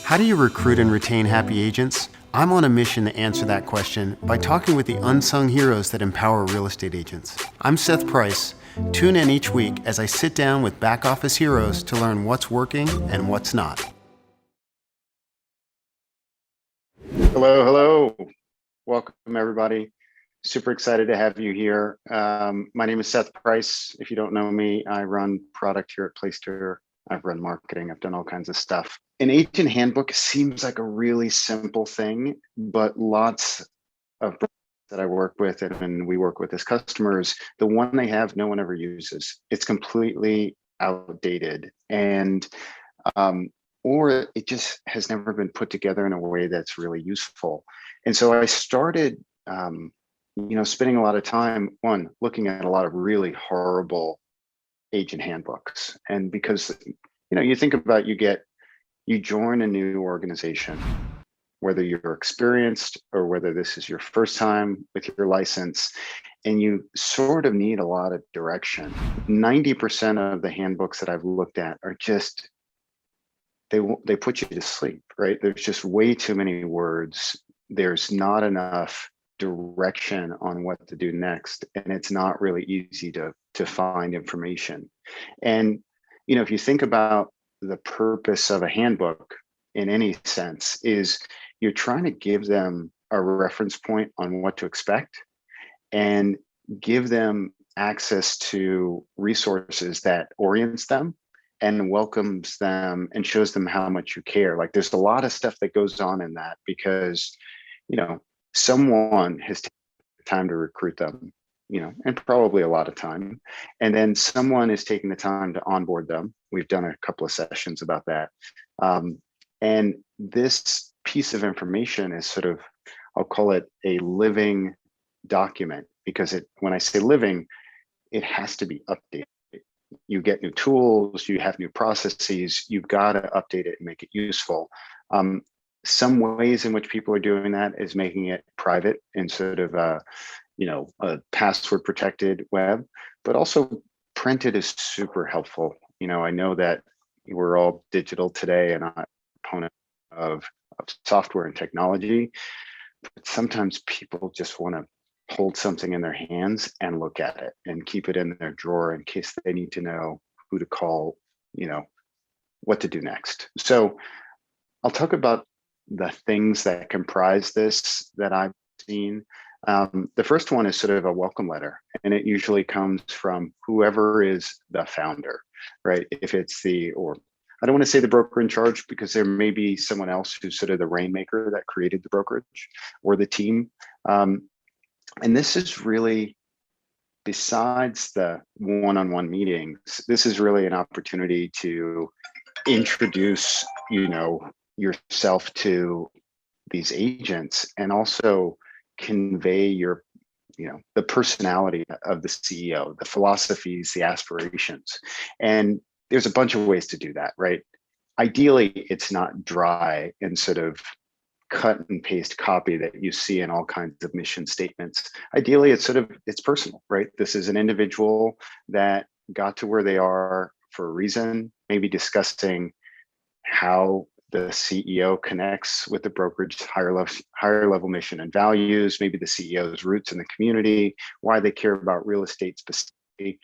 How do you recruit and retain happy agents? I'm on a mission to answer that question by talking with the unsung heroes that empower real estate agents. I'm Seth Price. Tune in each week as I sit down with back office heroes to learn what's working and what's not. Hello, hello. Welcome, everybody. Super excited to have you here. My name is Seth Price. If you don't know me, I run product here at Placester. I've run marketing. I've done all kinds of stuff. An agent handbook seems like a really simple thing, but lots of that I work with and we work with as customers, the one they have, no one ever uses. It's completely outdated, and or it just has never been put together in a way that's really useful. And so I started, spending a lot of time, looking at a lot of really horrible agent handbooks. And because, you think about, you join a new organization, whether you're experienced or whether this is your first time with your license, and you sort of need a lot of direction. 90% of the handbooks that I've looked at are just, they put you to sleep, right? There's just way too many words. There's not enough direction on what to do next, and it's not really easy to find information. And if you think about the purpose of a handbook in any sense, is you're trying to give them a reference point on what to expect and give them access to resources that orients them and welcomes them and shows them how much you care. Like, there's a lot of stuff that goes on in that because, someone has taken time to recruit them, and probably a lot of time. And then someone is taking the time to onboard them. We've done a couple of sessions about that. And this piece of information is sort of, I'll call it a living document, because when I say living, it has to be updated. You get new tools, you have new processes, you've got to update it and make it useful. Some ways in which people are doing that is making it private in sort of a password protected web, but also printed is super helpful. I know that we're all digital today and I'm a proponent of software and technology, but sometimes people just want to hold something in their hands and look at it and keep it in their drawer in case they need to know who to call, what to do next. So I'll talk about the things that comprise this that I've seen. The first one is sort of a welcome letter, and it usually comes from whoever is the founder, right? If it's or I don't want to say the broker in charge, because there may be someone else who's sort of the rainmaker that created the brokerage or the team. And this is really, besides the one-on-one meetings, this is really an opportunity to introduce, yourself to these agents, and also convey the personality of the CEO, the philosophies, the aspirations. And there's a bunch of ways to do that, right? Ideally, it's not dry and sort of cut and paste copy that you see in all kinds of mission statements. Ideally, it's personal, right? This is an individual that got to where they are for a reason, maybe discussing how the CEO connects with the brokerage higher level mission and values, maybe the CEO's roots in the community, why they care about real estate specifically.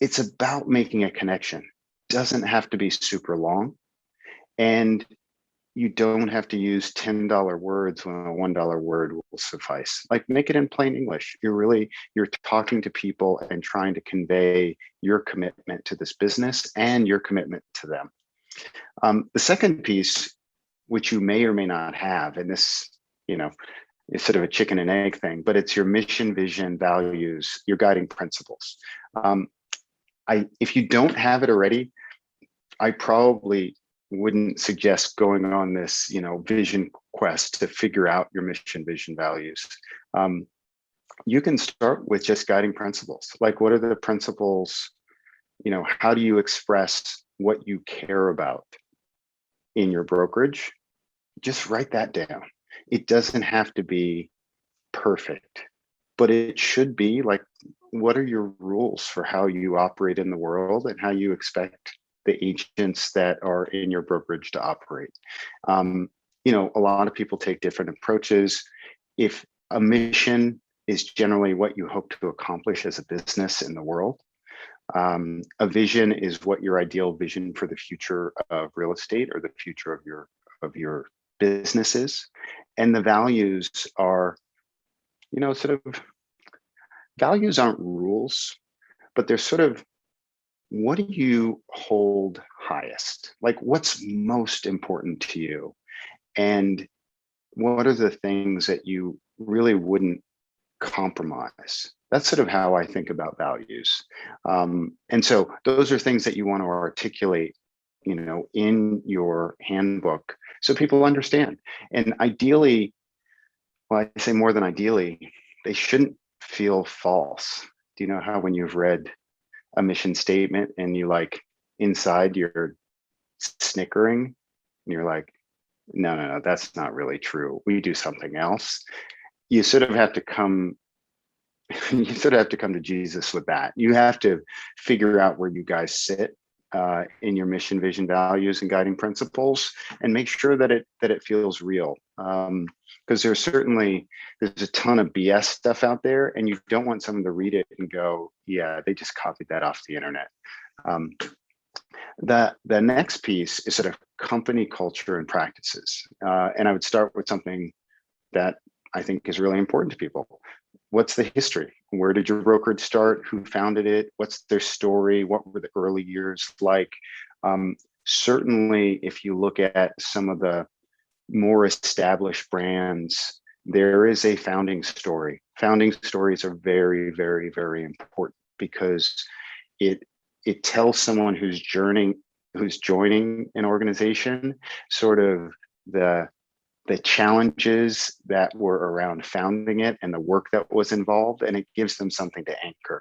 It's about making a connection. It doesn't have to be super long. And you don't have to use $10 words when a $1 word will suffice. Like, make it in plain English. You're talking to people and trying to convey your commitment to this business and your commitment to them. The second piece, which you may or may not have, and this, is sort of a chicken and egg thing, but it's your mission, vision, values, your guiding principles. If you don't have it already, I probably wouldn't suggest going on this, vision quest to figure out your mission, vision, values. You can start with just guiding principles. Like, what are the principles? How do you express what you care about in your brokerage? Just write that down. It doesn't have to be perfect, but it should be like, what are your rules for how you operate in the world and how you expect the agents that are in your brokerage to operate. A lot of people take different approaches. If a mission is generally what you hope to accomplish as a business in the world, a vision is what your ideal vision for the future of real estate or the future of your business is, and the values are, values aren't rules, but they're sort of, what do you hold highest? Like, what's most important to you? And what are the things that you really wouldn't compromise? That's sort of how I think about values. And so those are things that you want to articulate, in your handbook so people understand. And ideally, well, I say more than ideally, they shouldn't feel false. Do you know how when you've read a mission statement and you inside you're snickering and you're like, no, that's not really true. We do something else. You sort of have to come to Jesus with that. You have to figure out where you guys sit in your mission, vision, values, and guiding principles, and make sure that it feels real. Because there's a ton of BS stuff out there, and you don't want someone to read it and go, yeah, they just copied that off the internet. The next piece is sort of company culture and practices. And I would start with something that I think is really important to people. What's the history? Where did your brokerage start? Who founded it? What's their story? What were the early years like? Certainly, if you look at some of the more established brands, there is a founding story. Founding stories are very, very, very important because it tells someone who's joining an organization sort of the challenges that were around founding it and the work that was involved, and it gives them something to anchor.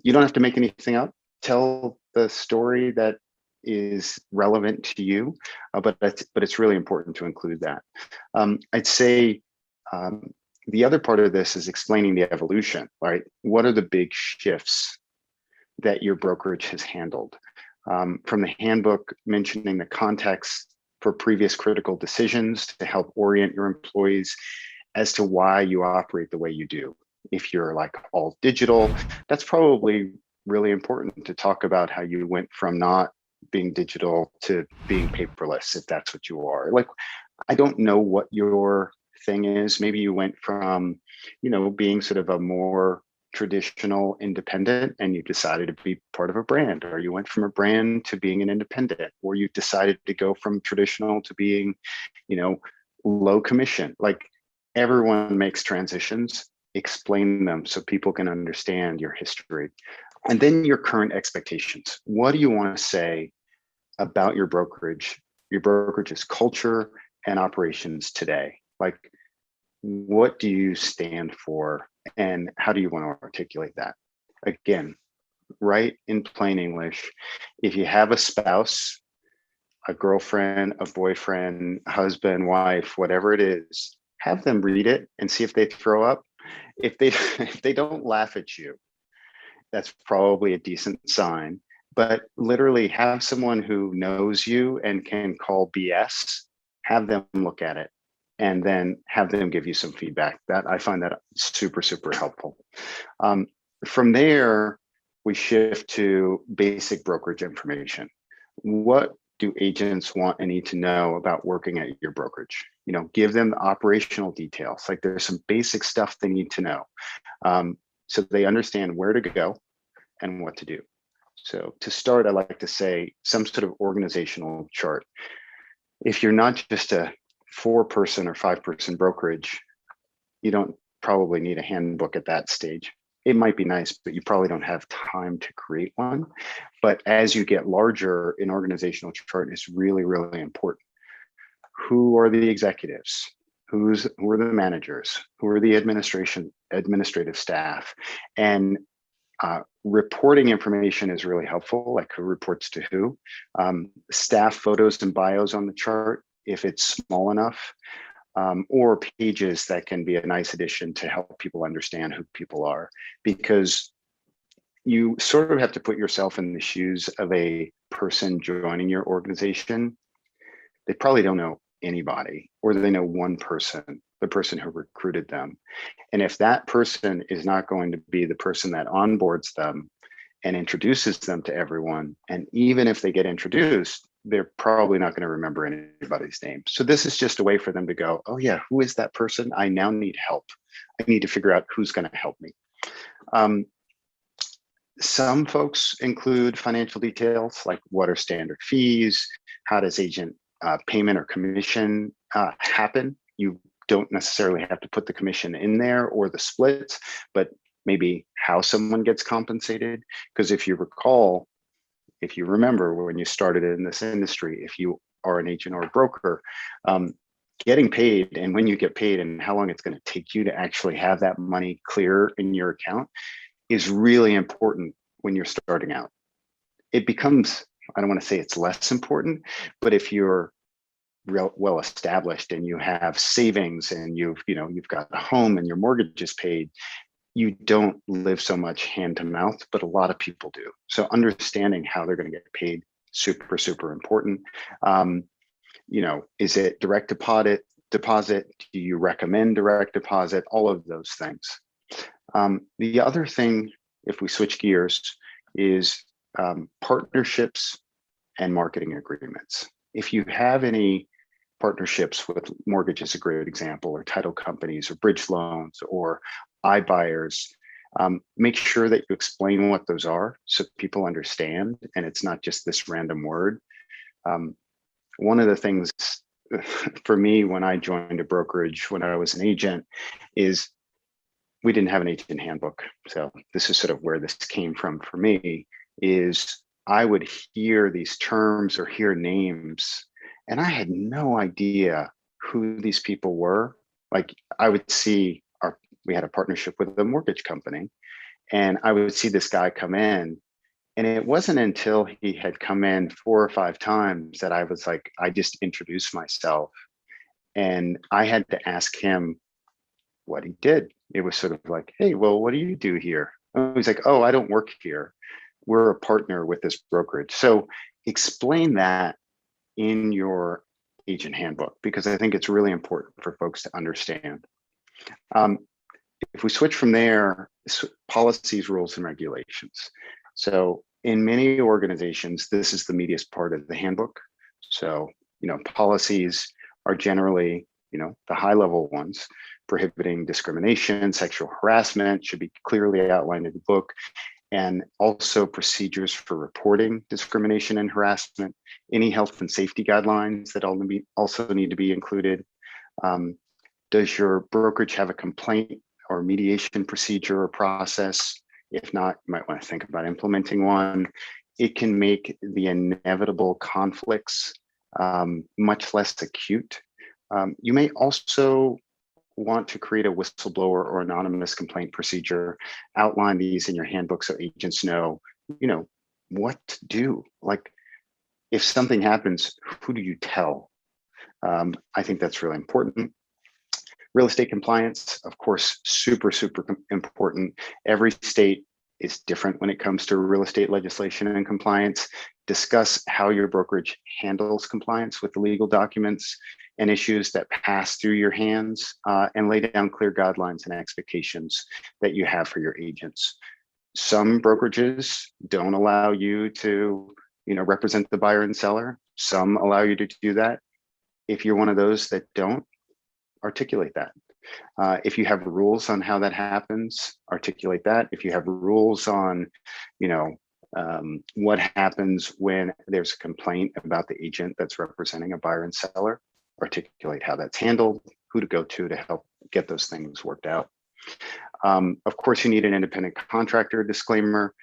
You don't have to make anything up. Tell the story that is relevant to you, but it's really important to include that. I'd say the other part of this is explaining the evolution, right? What are the big shifts that your brokerage has handled? From the handbook, mentioning the context for previous critical decisions to help orient your employees as to why you operate the way you do. If you're all digital, that's probably really important to talk about how you went from not being digital to being paperless, if that's what you are. I don't know what your thing is. Maybe you went from, being sort of a more traditional independent and you decided to be part of a brand, or you went from a brand to being an independent, or you decided to go from traditional to being, low commission. Everyone makes transitions. Explain them so people can understand your history. And then your current expectations. What do you want to say about your brokerage's culture and operations today? What do you stand for, and how do you want to articulate that? Again, write in plain English. If you have a spouse, a girlfriend, a boyfriend, husband, wife, whatever it is, have them read it and see if they throw up. If they don't laugh at you, that's probably a decent sign. But literally have someone who knows you and can call BS, have them look at it, and then have them give you some feedback. That I find that super, super helpful. From there, we shift to basic brokerage information. What do agents want and need to know about working at your brokerage? Give them the operational details. There's some basic stuff they need to know, so they understand where to go and what to do. So to start, I like to say some sort of organizational chart. If you're not just a 4-person or 5-person brokerage, you don't probably need a handbook at that stage. It might be nice, but you probably don't have time to create one. But as you get larger, an organizational chart is really, really important. Who are the executives? Who are the managers? Who are the administrative staff? And reporting information is really helpful, like who reports to who. Staff photos and bios on the chart, if it's small enough, or pages that can be a nice addition to help people understand who people are, because you sort of have to put yourself in the shoes of a person joining your organization, they probably don't know anybody, or they know one person, the person who recruited them. And if that person is not going to be the person that onboards them and introduces them to everyone, and even if they get introduced, they're probably not going to remember anybody's name. So this is just a way for them to go, oh yeah, who is that person? I now need help. I need to figure out who's going to help me. Some folks include financial details, like what are standard fees? How does agent payment or commission happen? You don't necessarily have to put the commission in there or the splits, but maybe how someone gets compensated. Because if you recall, if you remember when you started in this industry, if you are an agent or a broker, getting paid and when you get paid and how long it's going to take you to actually have that money clear in your account is really important when you're starting out. It becomes, I don't want to say it's less important, but if you're well established and you have savings and you've got a home and your mortgage is paid, you don't live so much hand to mouth, but a lot of people do. So understanding how they're going to get paid, super, super important. Is it direct deposit? Do you recommend direct deposit? All of those things. The other thing, if we switch gears, is partnerships and marketing agreements. If you have any partnerships with mortgages, a great example, or title companies or bridge loans or iBuyers, make sure that you explain what those are so people understand and it's not just this random word. One of the things for me when I joined a brokerage when I was an agent is we didn't have an agent handbook. So this is sort of where this came from for me, is I would hear these terms or hear names and I had no idea who these people were. Like I would see we had a partnership with a mortgage company and I would see this guy come in, and it wasn't until he had come in 4 or 5 times that I was like, I just introduced myself and I had to ask him what he did. It was sort of like, hey, well, what do you do here? And he's like, oh, I don't work here. We're a partner with this brokerage. So explain that in your agent handbook, because I think it's really important for folks to understand. If we switch from there, policies, rules, and regulations. So in many organizations, this is the meatiest part of the handbook. So, policies are generally, the high level ones. Prohibiting discrimination, sexual harassment should be clearly outlined in the book. And also procedures for reporting discrimination and harassment, any health and safety guidelines that also need to be included. Does your brokerage have a complaint or mediation procedure or process? If not, you might want to think about implementing one. It can make the inevitable conflicts much less acute. You may also want to create a whistleblower or anonymous complaint procedure, outline these in your handbook so agents know, what to do. Like if something happens, who do you tell? I think that's really important. Real estate compliance, of course, super, super important. Every state is different when it comes to real estate legislation and compliance. Discuss how your brokerage handles compliance with the legal documents and issues that pass through your hands, and lay down clear guidelines and expectations that you have for your agents. Some brokerages don't allow you to, represent the buyer and seller. Some allow you to do that. If you're one of those that don't, articulate that. If you have rules on how that happens, articulate that. If you have rules on, what happens when there's a complaint about the agent that's representing a buyer and seller, articulate how that's handled, who to go to help get those things worked out. Of course, you need an independent contractor disclaimer.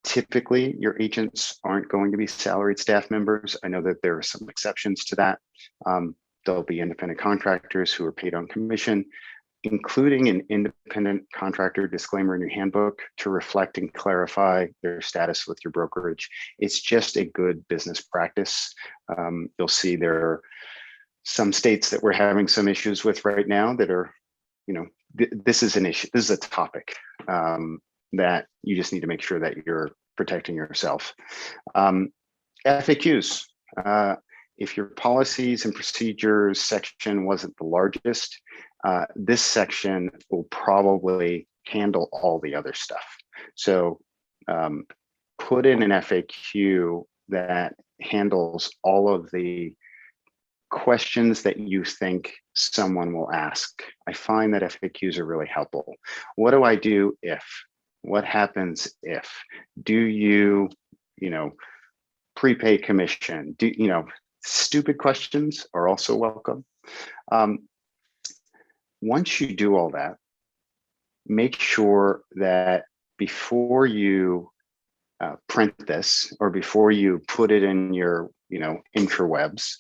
Typically, your agents aren't going to be salaried staff members. I know that there are some exceptions to that. There'll be independent contractors who are paid on commission, including an independent contractor disclaimer in your handbook to reflect and clarify their status with your brokerage. It's just a good business practice. You'll see there are some states that we're having some issues with right now that are, this is an issue. This is a topic that you just need to make sure that you're protecting yourself. FAQs. If your policies and procedures section wasn't the largest, this section will probably handle all the other stuff. So put in an FAQ that handles all of the questions that you think someone will ask. I find that FAQs are really helpful. What do I do if? What happens if? Do you, prepay commission? Stupid questions are also welcome. Once you do all that, make sure that before you print this, or before you put it in your, interwebs,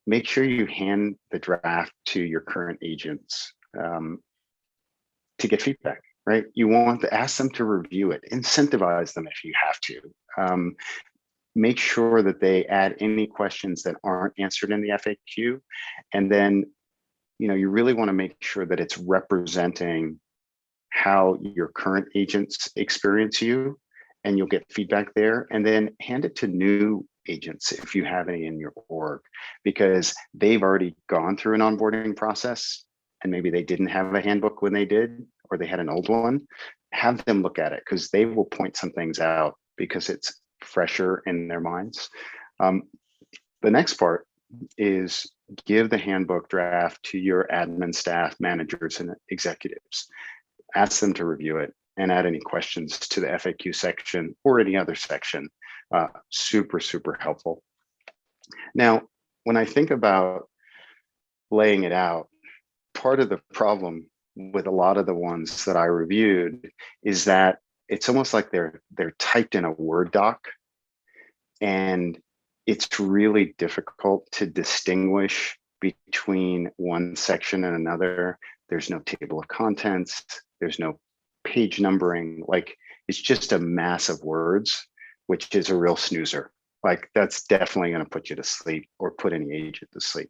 make sure you hand the draft to your current agents to get feedback, right? You want to ask them to review it, incentivize them if you have to. Make sure that they add any questions that aren't answered in the FAQ. And then, you really want to make sure that it's representing how your current agents experience you, and you'll get feedback there. And then hand it to new agents if you have any in your org, because they've already gone through an onboarding process, and maybe they didn't have a handbook when they did, or they had an old one. Have them look at it, because they will point some things out because it's fresher in their minds. The next part is give the handbook draft to your admin staff, managers, and executives. Ask them to review it and add any questions to the FAQ section or any other section. Super, super helpful. Now, when I think about laying it out, part of the problem with a lot of the ones that I reviewed is that it's almost like they're typed in a Word doc, and it's really difficult to distinguish between one section and another. There's no table of contents. There's no page numbering. Like, it's just a mass of words, which is a real snoozer. Like, that's definitely going to put you to sleep, or put any agent to sleep.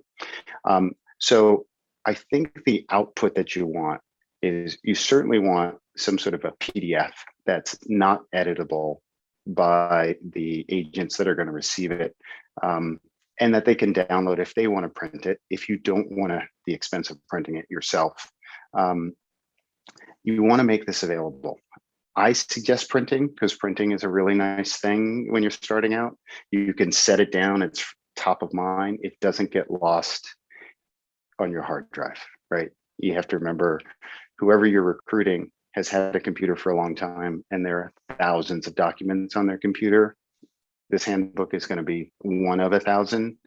So I think the output that you want is, you certainly want some sort of a PDF that's not editable by the agents that are going to receive it, and that they can download if they want to print it, if you don't want the expense of printing it yourself. You want to make this available. I suggest printing, because printing is a really nice thing when you're starting out. You can set it down, it's top of mind. It doesn't get lost on your hard drive, right? You have to remember, whoever you're recruiting has had a computer for a long time, and there are thousands of documents on their computer. This handbook is going to be one of 1,000,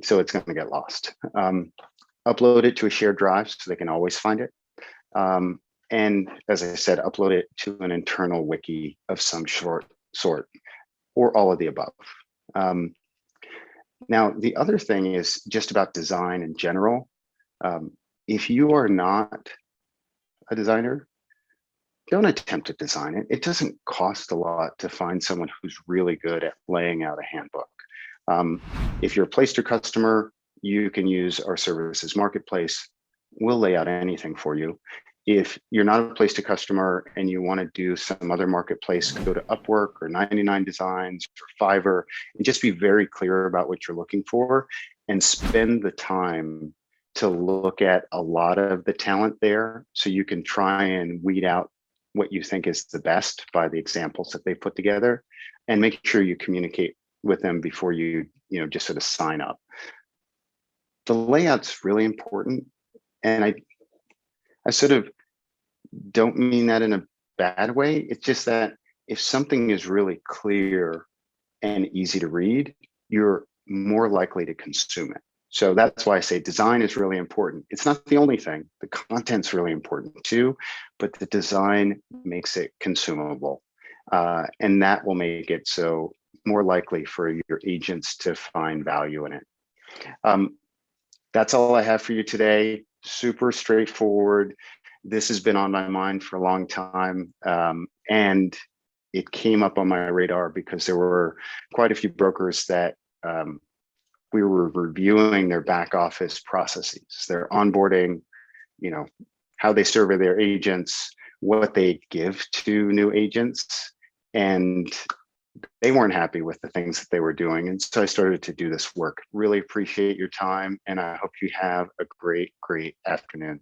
so it's going to get lost. Upload it to a shared drive so they can always find it. And as I said, upload it to an internal wiki of some sort, or all of the above. Now, the other thing is just about design in general. If you are not a designer, don't attempt to design it. It doesn't cost a lot to find someone who's really good at laying out a handbook. If you're a Placester customer, you can use our services marketplace. We'll lay out anything for you. If you're not a Placester customer and you want to do some other marketplace, go to Upwork or 99 Designs or Fiverr, and just be very clear about what you're looking for, and spend the time to look at a lot of the talent there, so you can try and weed out what you think is the best by the examples that they put together, and make sure you communicate with them before you just sort of sign up. The layout's really important, and I sort of don't mean that in a bad way. It's just that if something is really clear and easy to read, you're more likely to consume it. So that's why I say design is really important. It's not the only thing. The content's really important too, but the design makes it consumable. And that will make it so more likely for your agents to find value in it. That's all I have for you today. Super straightforward. This has been on my mind for a long time. And it came up on my radar because there were quite a few brokers that we were reviewing their back office processes, their onboarding, how they survey their agents, what they give to new agents. And they weren't happy with the things that they were doing. And so I started to do this work. Really appreciate your time. And I hope you have a great, great afternoon.